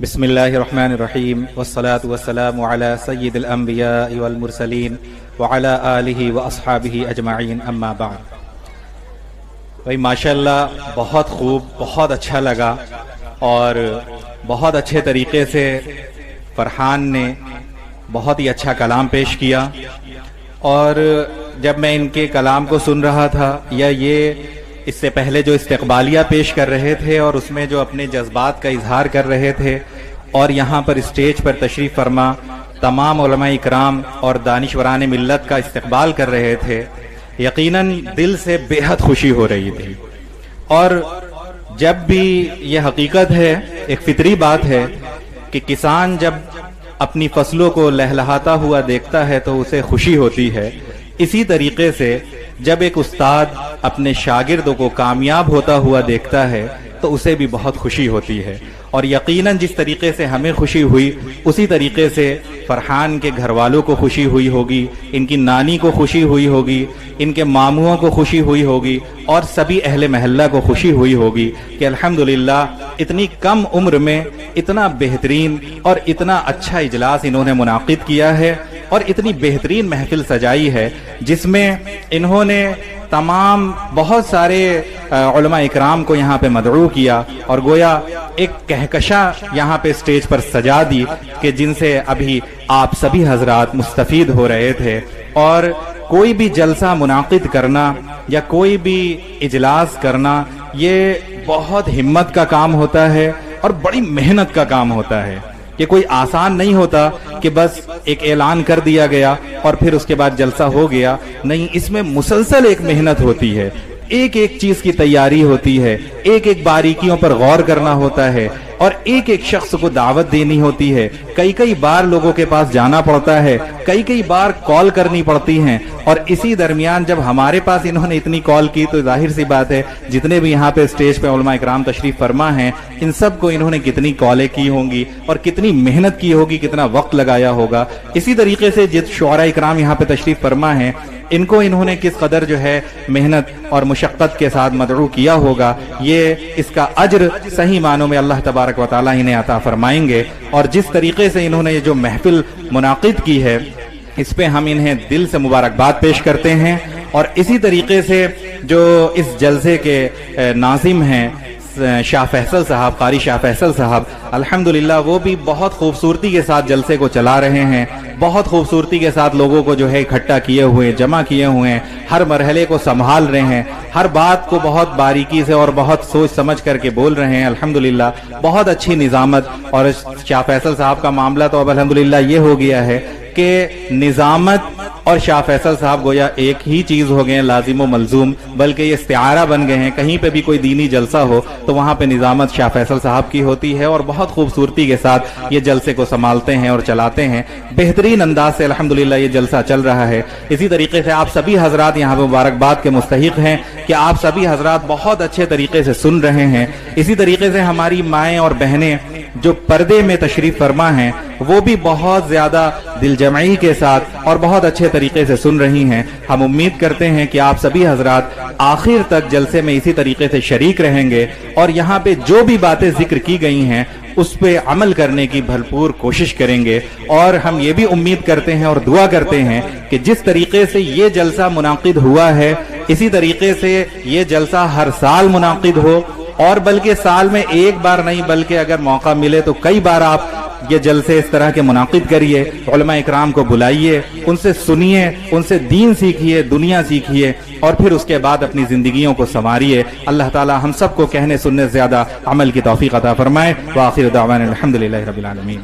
بسم اللہ الرحمن الرحیم والصلاة والسلام علی سید الانبیاء والمرسلین وعلی آلہ واصحابہ اجمعین اما بعد۔ بھائی ماشاءاللہ بہت خوب، بہت اچھا لگا اور بہت اچھے طریقے سے فرحان نے بہت ہی اچھا کلام پیش کیا، اور جب میں ان کے کلام کو سن رہا تھا یا یہ اس سے پہلے جو استقبالیہ پیش کر رہے تھے اور اس میں جو اپنے جذبات کا اظہار کر رہے تھے اور یہاں پر اسٹیج پر تشریف فرما تمام علماء اکرام اور دانشوران ملت کا استقبال کر رہے تھے، یقیناً دل سے بے حد خوشی ہو رہی تھی۔ اور جب بھی یہ حقیقت ہے، ایک فطری بات ہے کہ کسان جب اپنی فصلوں کو لہلہاتا ہوا دیکھتا ہے تو اسے خوشی ہوتی ہے، اسی طریقے سے جب ایک استاد اپنے شاگردوں کو کامیاب ہوتا ہوا دیکھتا ہے تو اسے بھی بہت خوشی ہوتی ہے، اور یقیناً جس طریقے سے ہمیں خوشی ہوئی اسی طریقے سے فرحان کے گھر والوں کو خوشی ہوئی ہوگی، ان کی نانی کو خوشی ہوئی ہوگی، ان کے ماموں کو خوشی ہوئی ہوگی، اور سبھی اہل محلہ کو خوشی ہوئی ہوگی کہ الحمدللہ اتنی کم عمر میں اتنا بہترین اور اتنا اچھا اجلاس انہوں نے منعقد کیا ہے، اور اتنی بہترین محفل سجائی ہے جس میں انہوں نے تمام بہت سارے علماء اکرام کو یہاں پہ مدعو کیا، اور گویا ایک کہکشاں یہاں پہ سٹیج پر سجا دی کہ جن سے ابھی آپ سبھی حضرات مستفید ہو رہے تھے۔ اور کوئی بھی جلسہ منعقد کرنا یا کوئی بھی اجلاس کرنا یہ بہت ہمت کا کام ہوتا ہے اور بڑی محنت کا کام ہوتا ہے، یہ کوئی آسان نہیں ہوتا کہ بس ایک اعلان کر دیا گیا اور پھر اس کے بعد جلسہ ہو گیا، نہیں، اس میں مسلسل ایک محنت ہوتی ہے، ایک ایک چیز کی تیاری ہوتی ہے، ایک ایک باریکیوں پر غور کرنا ہوتا ہے، اور ایک ایک شخص کو دعوت دینی ہوتی ہے، کئی بار لوگوں کے پاس جانا پڑتا ہے، کئی بار کال کرنی پڑتی ہیں، اور اسی درمیان جب ہمارے پاس انہوں نے اتنی کال کی تو ظاہر سی بات ہے جتنے بھی یہاں پہ سٹیج پہ علماء اکرام تشریف فرما ہیں ان سب کو انہوں نے کتنی کالیں کی ہوں گی اور کتنی محنت کی ہوگی، کتنا وقت لگایا ہوگا۔ اسی طریقے سے جس شعراء اکرام یہاں پہ تشریف فرما ہیں ان کو انہوں نے کس قدر جو ہے محنت اور مشقت کے ساتھ مدعو کیا ہوگا، یہ اس کا اجر صحیح معنوں میں اللہ تبارک و تعالی انہیں عطا فرمائیں گے۔ اور جس طریقے سے انہوں نے یہ جو محفل منعقد کی ہے اس پہ ہم انہیں دل سے مبارکباد پیش کرتے ہیں، اور اسی طریقے سے جو اس جلسے کے ناظم ہیں شاہ فیصل صاحب، قاری شاہ فیصل صاحب، الحمدللہ وہ بھی بہت خوبصورتی کے ساتھ جلسے کو چلا رہے ہیں، بہت خوبصورتی کے ساتھ لوگوں کو جو ہے اکٹھا کیے ہوئے، جمع کیے ہوئے ہیں، ہر مرحلے کو سنبھال رہے ہیں، ہر بات کو بہت باریکی سے اور بہت سوچ سمجھ کر کے بول رہے ہیں، الحمدللہ بہت اچھی نظامت۔ اور شاہ فیصل صاحب کا معاملہ تو اب الحمدللہ یہ ہو گیا ہے کہ نظامت اور شاہ فیصل صاحب گویا ایک ہی چیز ہو گئے، لازم و ملزوم، بلکہ یہ استعارہ بن گئے ہیں۔ کہیں پہ بھی کوئی دینی جلسہ ہو تو وہاں پہ نظامت شاہ فیصل صاحب کی ہوتی ہے، اور بہت خوبصورتی کے ساتھ یہ جلسے کو سنبھالتے ہیں اور چلاتے ہیں، بہترین انداز سے الحمدللہ یہ جلسہ چل رہا ہے۔ اسی طریقے سے آپ سبھی حضرات یہاں پہ مبارکباد کے مستحق ہیں کہ آپ سبھی حضرات بہت اچھے طریقے سے سن رہے ہیں۔ اسی طریقے سے ہماری مائیں اور بہنیں جو پردے میں تشریف فرما ہیں وہ بھی بہت زیادہ دل جمعی کے ساتھ اور بہت اچھے طریقے سے سن رہی ہیں۔ ہم امید کرتے ہیں کہ آپ سبھی حضرات آخر تک جلسے میں اسی طریقے سے شریک رہیں گے، اور یہاں پہ جو بھی باتیں ذکر کی گئی ہیں اس پہ عمل کرنے کی بھرپور کوشش کریں گے۔ اور ہم یہ بھی امید کرتے ہیں اور دعا کرتے ہیں کہ جس طریقے سے یہ جلسہ منعقد ہوا ہے اسی طریقے سے یہ جلسہ ہر سال منعقد ہو، اور بلکہ سال میں ایک بار نہیں بلکہ اگر موقع ملے تو کئی بار آپ یہ جلسے اس طرح کے منعقد کریے، علماء اکرام کو بلائیے، ان سے سنیے، ان سے دین سیکھیے، دنیا سیکھیے، اور پھر اس کے بعد اپنی زندگیوں کو سنواریے۔ اللہ تعالی ہم سب کو کہنے سننے سے زیادہ عمل کی توفیق عطا فرمائے۔ وآخر دعوانا الحمدللہ رب العالمین۔